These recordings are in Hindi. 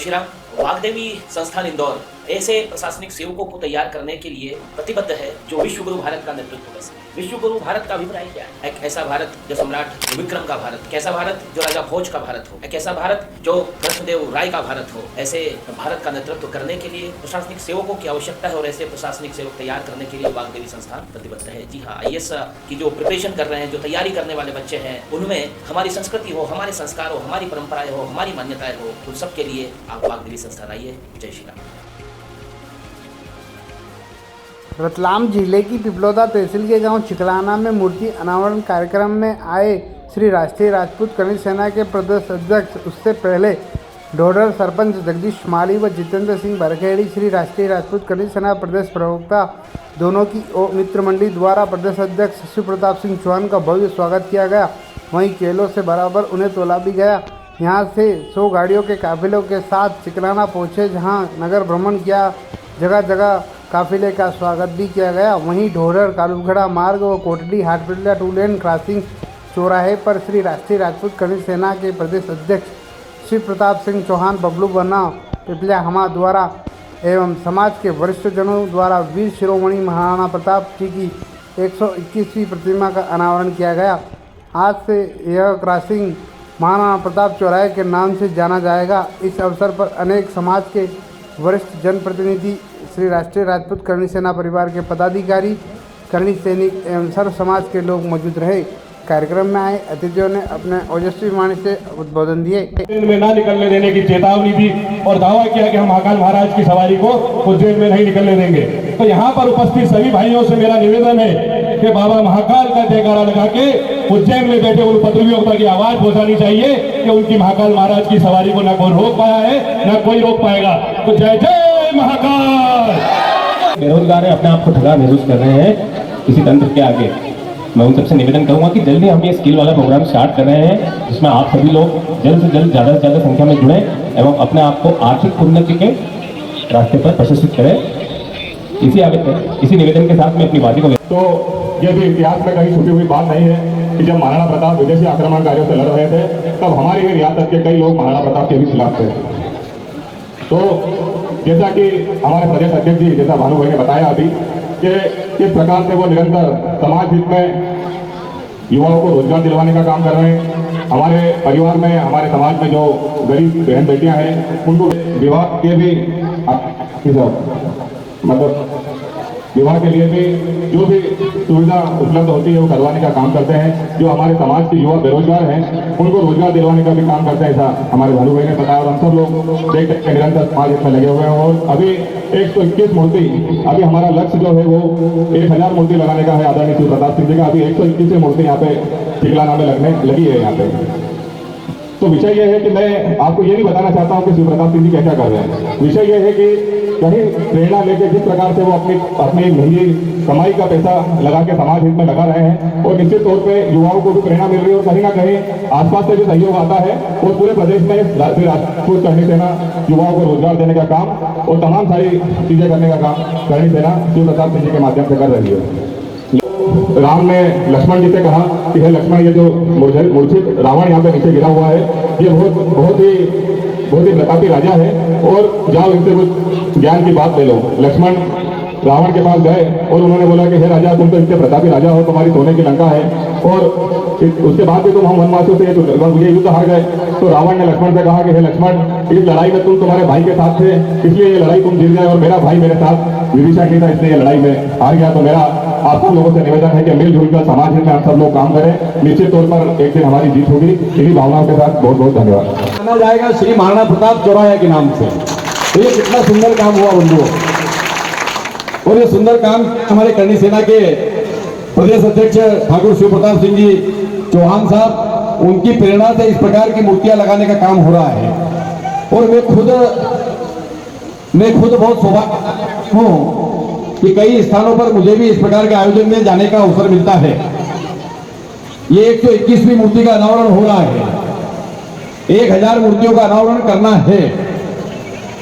श्री राम। वाग्देवी संस्थान इंदौर ऐसे प्रशासनिक सेवकों को तैयार करने के लिए प्रतिबद्ध है जो विश्व गुरु भारत का नेतृत्व कर सके। विश्व गुरु भारत का अभिप्राय क्या है? एक ऐसा भारत जो सम्राट विक्रम का भारत, कैसा भारत जो राजा भोज का भारत हो, एक ऐसा भारत जो कृष्णदेव राय का भारत हो। ऐसे भारत का नेतृत्व करने के लिए प्रशासनिक सेवकों की आवश्यकता है और ऐसे प्रशासनिक सेवक तैयार करने के लिए वाग्देवी संस्थान प्रतिबद्ध है। जी हाँ, IAS की जो प्रिपरेशन कर रहे हैं, जो तैयारी करने वाले बच्चे हैं, उनमें हमारी संस्कृति हो, हमारे संस्कार हो, हमारी परंपराएं हो, हमारी मान्यताएं हो, उन सब के लिए आप वाग्देवी संस्थान आइए। जय श्री राम। रतलाम जिले की पिपलौदा तहसील के गांव चिकलाना में मूर्ति अनावरण कार्यक्रम में आए श्री राष्ट्रीय राजपूत कर्ण सेना के प्रदेश अध्यक्ष, उससे पहले ढोडर सरपंच जगदीश माली व जितेंद्र सिंह बरखेड़ी, श्री राष्ट्रीय राजपूत कर्ण सेना प्रदेश प्रवक्ता दोनों की मित्र मंडली द्वारा प्रदेश अध्यक्ष शिव प्रताप सिंह चौहान का भव्य स्वागत किया गया। वहीं केलों से बराबर उन्हें तोला भी गया। यहाँ से 100 गाड़ियों के काफिलों के साथ चिकलाना पहुँचे, जहाँ नगर भ्रमण किया, जगह जगह काफिले का स्वागत भी किया गया। वहीं ढोडर कालूखड़ा मार्ग व कोटली हाटपिल्ला 2 लेन क्रॉसिंग चौराहे पर श्री राष्ट्रीय राजपूत कर्ण सेना के प्रदेश अध्यक्ष शिव प्रताप सिंह चौहान बबलू बना पिपलिया हमा द्वारा एवं समाज के वरिष्ठ जनों द्वारा वीर शिरोमणि महाराणा प्रताप जी की 121वीं प्रतिमा का अनावरण किया गया। आज से यह क्रॉसिंग महाराणा प्रताप चौराहे के नाम से जाना जाएगा। इस अवसर पर अनेक समाज के वरिष्ठ जनप्रतिनिधि, श्री राष्ट्रीय राजपूत कर्ण सेना परिवार के पदाधिकारी, कर्णी सैनिक एवं सर्व समाज के लोग मौजूद रहे। कार्यक्रम में आए अतिथियों ने अपने ओजस्वी वाणी से उद्बोधन दिए। में ना निकलने देने की चेतावनी दी और दावा किया कि हम महाकाल महाराज की सवारी को उज्जैन में नहीं निकलने देंगे। तो यहाँ पर उपस्थित सभी भाइयों से मेरा निवेदन है कि बाबा महाकाल का जयकारा लगा के उज्जैन में बैठे उन पत्रवियों तक की आवाज पहुंचानी चाहिए कि उनकी महाकाल महाराज की सवारी को न कोई रोक पाया है, न कोई रोक पाएगा। तो जय जय महाकाल। बेरोजगार अपने आप को ठगा महसूस कर रहे हैं किसी तंत्र के आगे। मैं उन सबसे निवेदन करूंगा कि जल्दी हम ये स्किल वाला प्रोग्राम स्टार्ट कर रहे हैं, जिसमें आप सभी लोग जल्द से जल्द ज़्यादा से ज़्यादा संख्या में जुड़ें एवं अपने आप को आर्थिक उन्नति के रास्ते पर प्रशिक्षित करें। इसी निवेदन के साथ मैं अपनी बात को तो ये भी इतिहास में कहीं छुपी हुई बात नहीं है कि जब महाराणा प्रताप विदेशी आक्रमणकारियों से लड़ रहे थे, तब हमारी ही रियासत के कई लोग महाराणा प्रताप के भी खिलाफ थे। तो जैसा कि हमारे प्रदेश अध्यक्ष जी, जैसा भानु भाई ने बताया अभी, कि किस प्रकार से वो निरंतर समाज हित में युवाओं को रोजगार दिलवाने का काम कर रहे हैं। हमारे परिवार में, हमारे समाज में जो गरीब बहन बेटियां हैं, उनको विवाह के भी मतलब विवाह के लिए भी जो भी सुविधा उपलब्ध होती है वो करवाने का काम करते हैं। जो हमारे समाज के युवा बेरोजगार हैं, उनको रोजगार दिलवाने का भी काम करते हैं, ऐसा हमारे भानु भाई ने बताया। और हम सब लोग देख सकते हैं निरंतर समाज इसमें लगे हुए हैं। और अभी 121 मूर्ति, अभी हमारा लक्ष्य जो है वो 1000 मूर्ति लगाने का है आदरणीय शिव प्रताप सिंह जी का। अभी 121 मूर्ति यहाँ पे चिकलाना में लगने लगी है यहाँ पे। तो विषय यह है कि मैं आपको ये नहीं बताना चाहता हूँ कि शिव प्रताप सिंह जी क्या कर रहे हैं। विषय यह है कि कहीं प्रेरणा लेके जिस प्रकार से वो अपनी महंगी कमाई का पैसा लगा के समाज हित में लगा रहे हैं, और निश्चित तौर पे युवाओं को भी प्रेरणा मिल रही है। और कहीं ना कहीं आसपास से भी सहयोग आता है और पूरे प्रदेश में राजपूत कर्ण सेना युवाओं को रोजगार देने का काम और तमाम सारी चीजें करने का काम कर्ण सेना शिव प्रताप सिंह जी के माध्यम से कर रही है। राम ने लक्ष्मण जी से कहा कि हे लक्ष्मण, ये जो मूर्छित रावण यहाँ पे नीचे गिरा हुआ है, ये बहुत ही प्रतापी राजा है, और जाओ इनसे कुछ ज्ञान की बात ले लो। लक्ष्मण रावण के पास गए और उन्होंने बोला कि हे राजा, तुम तो इतने प्रतापी राजा हो, तुम्हारी सोने की लंका है, और उसके बाद भी तुम हम वनवासियों से ये युद्ध हार गए। तो रावण ने लक्ष्मण से कहा कि हे लक्ष्मण, इस लड़ाई में तुम तुम्हारे भाई के साथ थे, इसलिए ये लड़ाई तुम जीत गए, और मेरा भाई मेरे साथ विभीषण नहीं था, इसलिए ये लड़ाई में हार गया। तो मेरा आप सब लोगों से निवेदन है कि मिलजुल कर समाज में हम सब लोग काम करें। निश्चित तौर पर एक दिन हमारी जीत होगी। इन्हीं भावनाओं के साथ बहुत बहुत धन्यवाद। जाना जाएगा श्री महाराणा प्रताप चौराहे के नाम से। तो ये कितना सुंदर काम हुआ बंधुओं, और ये सुंदर काम हमारे कर्ण सेना के प्रदेश अध्यक्ष ठाकुर शिव प्रताप सिंह जी चौहान साहब, उनकी प्रेरणा से इस प्रकार की मूर्तियां लगाने का काम हो रहा है। और मैं खुद बहुत सौभाग्य हूँ कि कई स्थानों पर मुझे भी इस प्रकार के आयोजन में जाने का अवसर मिलता है। ये 121वीं मूर्ति का अनावरण हो रहा है, 1000 मूर्तियों का अनावरण करना है।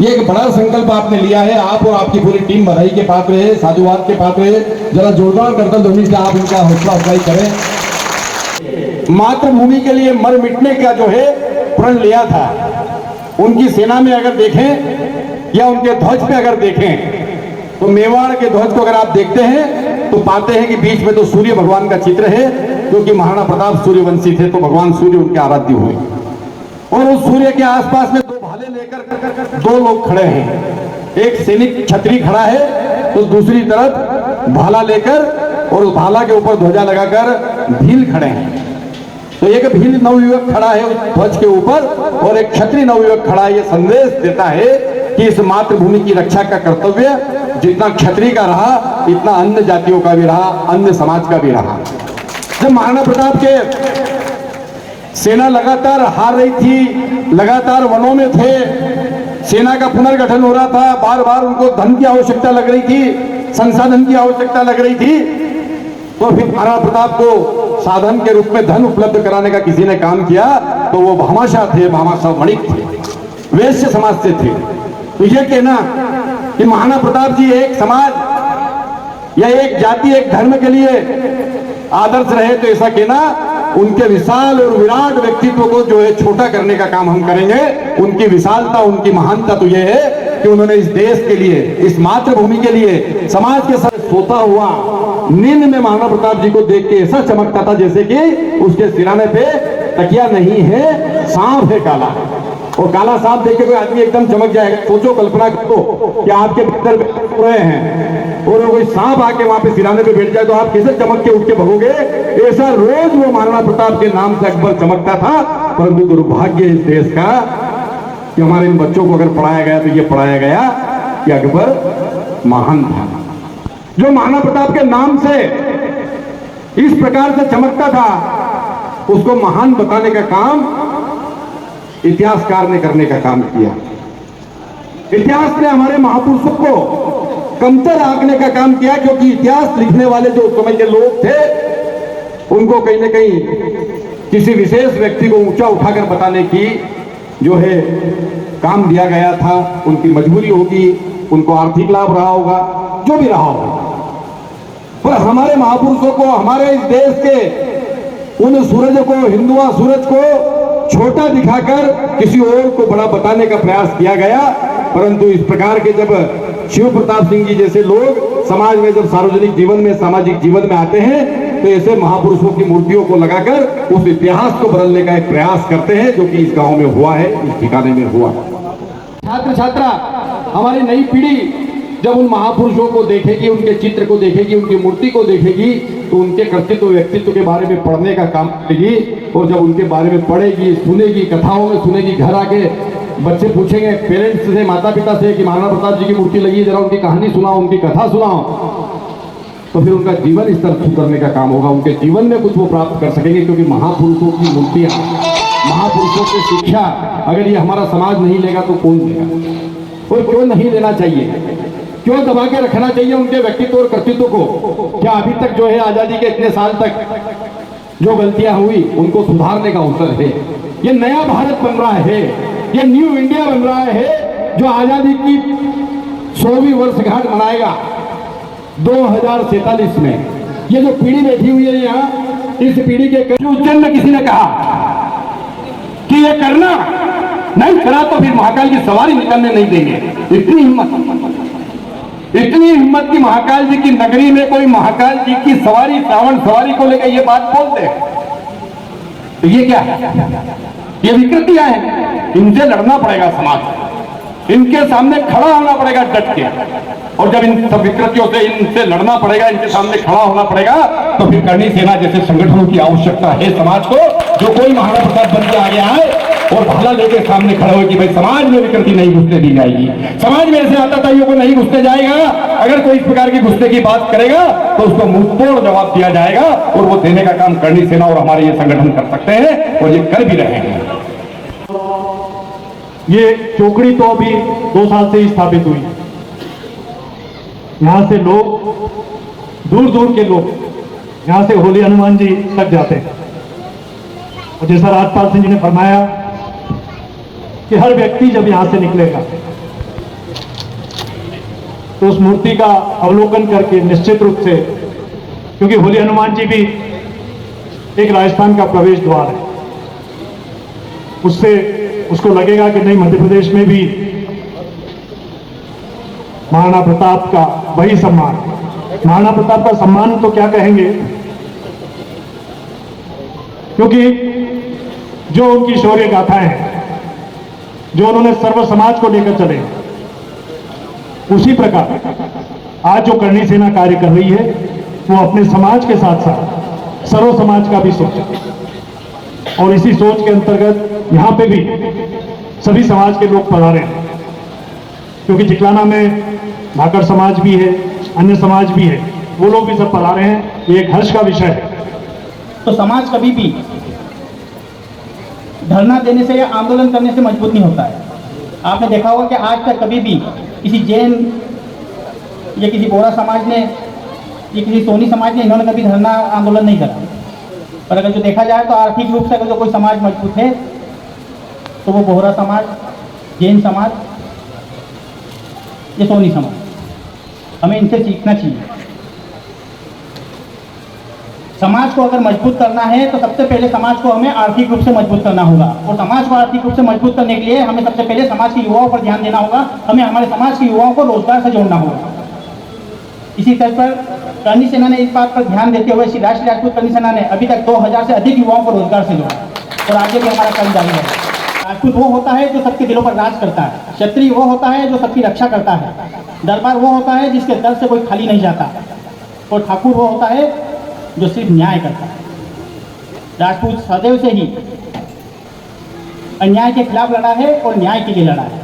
ये एक बड़ा संकल्प आपने लिया है। आप और आपकी पूरी टीम बधाई के पात्र है, साधुवाद के पात्र है। जरा जोरदार करतल ध्वनि से आप इनका हौसला अफजाई करें। मातृभूमि के लिए मर मिटने का जो है प्रण लिया था, उनकी सेना में अगर देखें या उनके ध्वज पे अगर देखें तो मेवाड़ के ध्वज को अगर आप देखते हैं तो पाते हैं कि बीच में तो सूर्य भगवान का चित्र है, क्योंकि महाराणा प्रताप सूर्यवंशी थे तो भगवान सूर्य उनके आराध्य हुए। और उस सूर्य के आसपास में दो भाले लेकर दो लोग खड़े हैं, एक सैनिक छतरी खड़ा है तो दूसरी तरफ भाला लेकर और उस भाला के ऊपर ध्वजा लगाकर भील खड़े हैं। तो एक भील नवयुवक खड़ा है उस ध्वज के ऊपर और एक क्षत्रिय नवयुवक खड़ा है। ये संदेश देता है कि इस मातृभूमि की रक्षा का कर्तव्य जितना क्षत्रिय का रहा इतना अन्य जातियों का भी रहा, अन्य समाज का भी रहा। जब महाराणा प्रताप के सेना लगातार हार रही थी, लगातार वनों में थे, सेना का पुनर्गठन हो रहा था, बार बार उनको धन की आवश्यकता लग रही थी, संसाधन की आवश्यकता लग रही थी, तो फिर महाराणा प्रताप को साधन के रूप में धन उपलब्ध कराने का किसी ने काम किया तो वो भामाशाह थे, भामाशाह वणिक थे, वैश्य समाज से थे। तो ये कहना कि महाराणा प्रताप जी एक समाज या एक जाति एक धर्म के लिए आदर्श रहे, तो ऐसा कहना उनके विशाल और विराट व्यक्तित्व को जो है छोटा करने का काम हम करेंगे। उनकी विशालता, उनकी महानता तो यह है कि उन्होंने इस देश के लिए, इस मातृभूमि के लिए, समाज के साथ सोता हुआ नींद में महाराणा प्रताप जी को देख के ऐसा चमकता था जैसे कि उसके सिराने पे तकिया नहीं है, सांप है काला। और काला सांप देख के कोई आदमी एकदम चमक जाएगा। सोचो, कल्पना करो कि आपके भीतर सो रहे हैं और कोई सांप आके वहां पे सिराने पे बैठ जाए तो आप कैसे चमक के उठ के भगोगे। ऐसा रोज वो महाराणा प्रताप के नाम से अकबर चमकता था। परंतु दुर्भाग्य इस देश का कि हमारे इन बच्चों को अगर पढ़ाया गया तो ये पढ़ाया गया कि अकबर महान था। जो महाराणा प्रताप के नाम से इस प्रकार से चमकता था उसको महान बताने का काम इतिहासकार ने करने का काम किया। इतिहास ने हमारे महापुरुषों को कमतर आंकने का काम किया, क्योंकि इतिहास लिखने वाले जो उस समय के लोग थे उनको कहीं ना कहीं किसी विशेष व्यक्ति को ऊंचा उठाकर बताने की जो है काम दिया गया था। उनकी मजबूरी होगी, उनको आर्थिक लाभ रहा होगा, जो भी रहा होगा, पर हमारे महापुरुषों को, हमारे इस देश के उन सूरज को, हिंदुआ सूरज को छोटा दिखाकर किसी और को बड़ा बताने का प्रयास किया गया। परंतु इस प्रकार के जब शिव प्रताप सिंह जी जैसे लोग समाज में, जब सार्वजनिक जीवन में, सामाजिक जीवन में आते हैं तो ऐसे महापुरुषों की मूर्तियों को लगाकर उस इतिहास को बदलने का एक प्रयास करते हैं, जो कि इस गांव में हुआ है, इस ठिकाने में हुआ। छात्र छात्रा, हमारी नई पीढ़ी जब उन महापुरुषों को देखेगी, उनके चित्र को देखेगी, उनकी मूर्ति को देखेगी, तो उनके कर्तृत्व, व्यक्तित्व के बारे में पढ़ने का काम करेगी। और जब उनके बारे में पढ़ेगी, सुनेगी, कथाओं में सुनेगी, घर आके बच्चे पूछेंगे पेरेंट्स से, माता पिता से कि महाराणा प्रताप जी की मूर्ति लगी है, जरा उनकी कहानी सुनाओ, उनकी कथा सुनाओ, तो फिर उनका जीवन स्तर सुधरने का काम होगा। उनके जीवन में कुछ वो प्राप्त कर सकेंगे, क्योंकि महापुरुषों की मूर्तियां, महापुरुषों की शिक्षा अगर ये हमारा समाज नहीं लेगा तो कौन लेगा। और क्यों नहीं लेना चाहिए, क्यों दबा के रखना चाहिए उनके व्यक्तित्व और कर्तृत्व को। क्या अभी तक जो है आजादी के इतने साल तक जो गलतियां हुई उनको सुधारने का अवसर है। ये नया भारत बन रहा है, ये न्यू इंडिया बन रहा है, जो आजादी की 100वीं वर्षगांठ मनाएगा 2047 में। ये जो पीढ़ी बैठी हुई है यहाँ, इस पीढ़ी के उज्जैन में किसी ने कहा कि ये करना नहीं करा तो फिर महाकाल की सवारी निकलने नहीं देंगे। इतनी हिम्मत की महाकाल जी की नगरी में कोई महाकाल जी की सवारी, श्रावण सवारी को लेकर ये बात बोलते हैं, तो ये क्या है? ये विकृतियां हैं। इनसे लड़ना पड़ेगा समाज, इनके सामने खड़ा होना पड़ेगा डट के। और जब इन सब विकृतियों से इनसे लड़ना पड़ेगा, इनके सामने खड़ा होना पड़ेगा, तो फिर करणी सेना जैसे संगठनों की आवश्यकता है समाज को, जो कोई महाराणा प्रताप बन के आ गया है और भाला लेके सामने खड़े हो कि भाई समाज में विकृति नहीं घुसने दी जाएगी, समाज में ऐसे आतताइयों को नहीं घुसने जाएगा। अगर कोई इस प्रकार की घुसने की बात करेगा तो उसको मुंहतोड़ जवाब दिया जाएगा, और वो देने का काम करणी सेना और हमारे ये संगठन कर सकते हैं, और ये कर भी रहे हैं। ये चौकड़ी तो अभी 2 साल से ही स्थापित हुई। यहाँ से लोग, दूर दूर के लोग यहाँ से होली हनुमान जी तक जाते हैं। और जैसा राजपाल सिंह जी ने फरमाया कि हर व्यक्ति जब यहाँ से निकलेगा तो उस मूर्ति का अवलोकन करके निश्चित रूप से, क्योंकि होली हनुमान जी भी एक राजस्थान का प्रवेश द्वार है, उससे उसको लगेगा कि नहीं, मध्य प्रदेश में भी महाराणा प्रताप का वही सम्मान। महाराणा प्रताप का सम्मान तो क्या कहेंगे, क्योंकि जो उनकी शौर्य गाथाएं हैं, जो उन्होंने सर्व समाज को लेकर चले, उसी प्रकार आज जो करणी सेना कार्य कर रही है वो अपने समाज के साथ साथ सर्व समाज का भी सोच, और इसी सोच के अंतर्गत यहां पे भी सभी समाज के लोग पधारे हैं, क्योंकि चिकलाना में भाकर समाज भी है, अन्य समाज भी है, वो लोग भी सब पधारे हैं। ये एक हर्ष का विषय है। तो समाज कभी भी धरना देने से या आंदोलन करने से मजबूत नहीं होता है। आपने देखा होगा कि आज तक कभी भी किसी जैन या किसी बोरा समाज ने या किसी सोनी समाज ने इन्होंने कभी धरना आंदोलन नहीं करा। पर अगर जो देखा जाए तो आर्थिक रूप से अगर जो कोई समाज मजबूत है तो वो बोहरा समाज, जैन समाज या सोनी समाज। हमें इनसे सीखना चाहिए। समाज को अगर मजबूत करना है तो सबसे पहले समाज को हमें आर्थिक रूप से मजबूत करना होगा, और समाज को आर्थिक रूप से मजबूत करने के लिए हमें सबसे पहले समाज के युवाओं पर ध्यान देना होगा। हमें हमारे समाज के युवाओं को रोजगार से जोड़ना होगा। इसी तरह पर करणी सेना ने इस बात पर ध्यान देते हुए, श्री राष्ट्रीय राजपूत करणी सेना ने अभी तक 2000 से अधिक युवाओं को रोजगार से जोड़ा, और आगे भी हमारा काम जारी है। राजपूत वो होता है जो सबके दिलों पर राज करता है, क्षत्रिय वो होता है जो सबकी रक्षा करता है, दरबार वो होता है जिसके दर से कोई खाली नहीं जाता, और ठाकुर वो होता है जो सिर्फ न्याय करता है। राजपूत सदैव से ही अन्याय के खिलाफ लड़ा है और न्याय के लिए लड़ा है।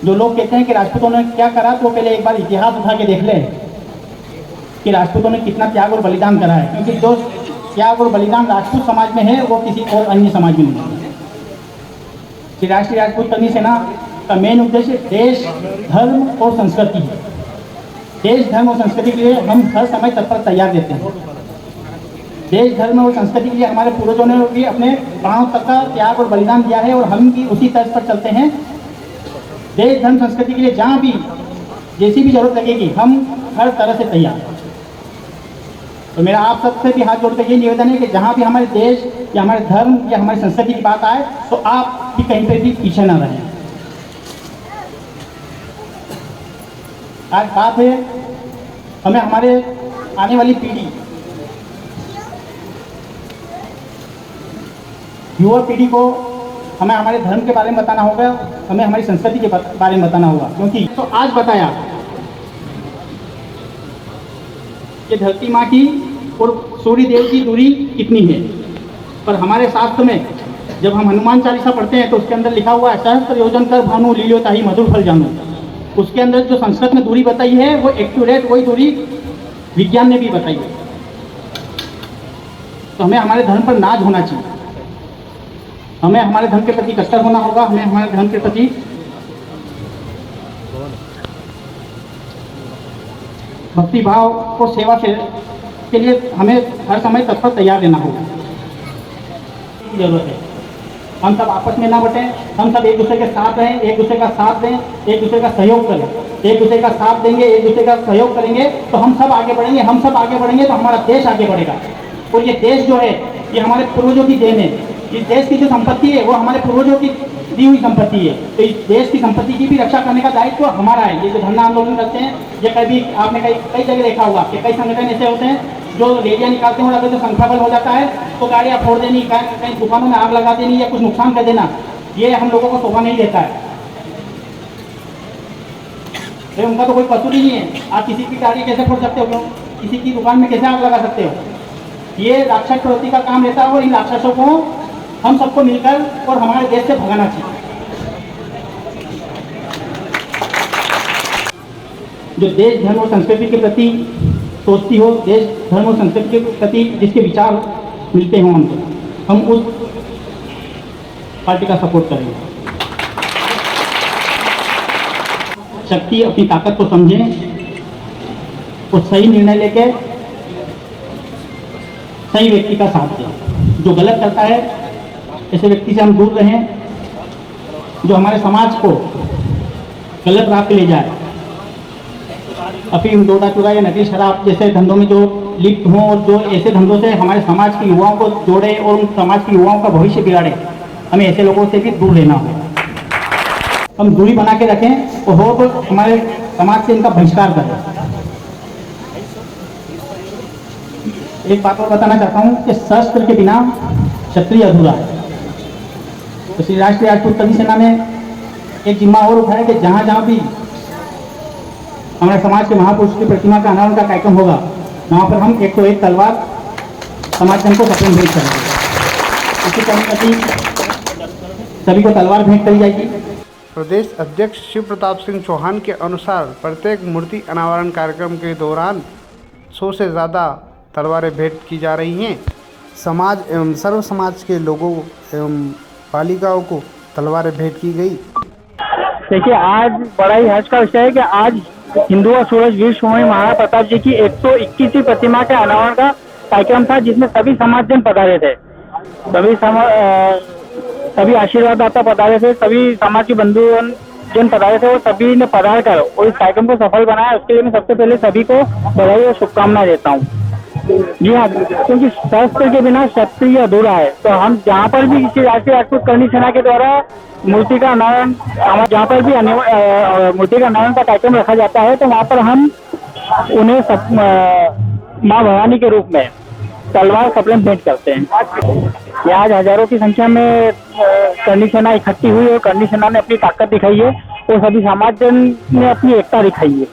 जो लोग कहते हैं कि राजपूतों ने क्या करा, तो पहले एक बार इतिहास उठा के देख ले कि राजपूतों ने कितना त्याग और बलिदान करा है, क्योंकि जो त्याग और बलिदान राजपूत समाज में है वो किसी और अन्य समाज में नहीं है। श्री राष्ट्रीय राजपूत करणी सेना का मेन उद्देश्य देश, धर्म और संस्कृति है। देश, धर्म और संस्कृति के लिए हम हर समय तत्पर तैयार रहते हैं। देश, धर्म और संस्कृति के लिए हमारे पूर्वजों ने भी अपने प्राणों तक का त्याग और बलिदान दिया है, और हम भी उसी तर्ज पर चलते हैं। देश, धर्म, संस्कृति के लिए जहाँ भी जैसी भी जरूरत लगेगी हम हर तरह से तैयार हैं। तो मेरा आप सबसे भी हाथ जोड़कर ये निवेदन है कि जहाँ भी हमारे देश या हमारे धर्म या हमारी संस्कृति की बात आए तो आप भी कहीं पर भी पीछे न रहें। आज बात है हमें हमारे आने वाली पीढ़ी, युवा पीढ़ी को हमें हमारे धर्म के बारे में बताना होगा, हमें हमारी संस्कृति के बारे में बताना होगा। क्योंकि तो आज बताया कि धरती माँ की और सूर्य देव की दूरी कितनी है, पर हमारे शास्त्र में जब हम हनुमान चालीसा पढ़ते हैं तो उसके अंदर लिखा हुआ है, सहस्त्र योजन कर भानु लीलो ताहि मधुर फल जानू। उसके अंदर जो संस्कृत में दूरी बताई है वो एक्यूरेट वही दूरी विज्ञान ने भी बताई है। तो हमें हमारे धर्म पर नाज होना चाहिए, हमें हमारे धर्म के प्रति कट्टर होना होगा, हमें हमारे धर्म के प्रति भक्ति भाव और सेवा के लिए हमें हर समय तत्पर तैयार रहना होगा। जरूरत है हम सब आपस में ना बटें, हम सब एक दूसरे के साथ रहें, एक दूसरे का साथ दें, एक दूसरे का सहयोग करें। एक दूसरे का साथ देंगे, एक दूसरे का सहयोग करेंगे तो हम सब आगे बढ़ेंगे। हम सब आगे बढ़ेंगे तो हमारा देश आगे बढ़ेगा। और ये देश जो है ये हमारे पूर्वजों की देन है। इस देश की जो संपत्ति है वो हमारे पूर्वजों की दी हुई संपत्ति है। तो इस देश की संपत्ति की भी रक्षा करने का दायित्व हमारा है। ये जो धरना आंदोलन करते हैं, ये कभी आपने कई जगह देखा होगा कि कई संगठन ऐसे होते हैं जो रैलियाँ निकालते हैं और अगर जो संख्याबल हो जाता है तो गाड़ियाँ फोड़ देनी, कहीं दुकानों में आग लगा देनी या कुछ नुकसान कर देना, ये हम लोगों को शोभा नहीं देता है। तो उनका तो कोई कसूर ही नहीं है। आप किसी की गाड़ी कैसे फोड़ सकते हो, किसी की दुकान में कैसे आग लगा सकते हो? ये राक्षस प्रवृत्ति का काम रहता है और इन राक्षसों को हम सबको मिलकर और हमारे देश से भगाना चाहिए। जो देश, धर्म और संस्कृति के प्रति सोचती हो, देश, धर्म और संस्कृति के प्रति जिसके विचार मिलते हों हमसे, हम उस पार्टी का सपोर्ट करेंगे। शक्ति, अपनी ताकत को समझें और सही निर्णय लेके सही व्यक्ति का साथ दें। जो गलत करता है ऐसे व्यक्ति से हम दूर रहें, जो हमारे समाज को गलत राह पे ले जाए। अफीम, डोडा चूरा या नकली शराब जैसे धंधों में जो लिप्त हों और जो ऐसे धंधों से हमारे समाज के युवाओं को जोड़े और उन समाज के युवाओं का भविष्य बिगाड़े, हमें ऐसे लोगों से भी दूर रहना होगा। हम दूरी बना के रखें और हो तो हमारे समाज से इनका बहिष्कार करें। एक बात और बताना चाहता हूँ कि शस्त्र के बिना क्षत्रिय अधूरा है। तो श्री राष्ट्रीय राजपूत कवि सेना ने एक जिम्मा और उठाया कि जहाँ जहाँ भी हमारे समाज के महापुरुष की प्रतिमा का अनावरण का कार्यक्रम होगा, वहाँ पर हम 101 तलवार समाज जन को सप्रेम भेंट करेंगे। इसी तरह सभी को तलवार भेंट करी जाएगी। प्रदेश अध्यक्ष शिव प्रताप सिंह चौहान के अनुसार प्रत्येक मूर्ति अनावरण कार्यक्रम के दौरान 100 से ज़्यादा तलवारें भेंट की जा रही हैं। समाज एवं सर्व समाज के लोगों एवं बालिकाओं को तलवारें भेंट की गई। देखिए, आज बड़ा ही हर्ष का विषय है कि आज हिंदू और सूरज वीर शिरोमणि महाराणा प्रताप जी की 121वीं प्रतिमा के अनावरण का कार्यक्रम था, जिसमें सभी समाज जन पधारे थे। सभी आशीर्वाददाता पधारे थे, सभी समाज के बंधु जन पधारे थे और सभी ने पधार कर और इस कार्यक्रम को सफल बनाया। उसके लिए मैं सबसे पहले सभी को बधाई और शुभकामनाएं देता हूँ। जी हाँ, क्योंकि शस्त्र के बिना क्षत्रिय अधूरा है। तो हम जहाँ पर भी किसी राष्ट्रीय राजपूत करणी सेना के द्वारा मूर्ति का अनावरण, जहाँ पर भी मूर्ति का अनावरण का कार्यक्रम रखा जाता है, तो वहाँ पर हम उन्हें माँ भवानी के रूप में तलवार सप्रेम भेंट करते हैं। आज हजारों की संख्या में करणी सेना इकट्ठी हुई और करणी सेना ने अपनी ताकत दिखाई है और सभी समाज जन ने अपनी एकता दिखाई है।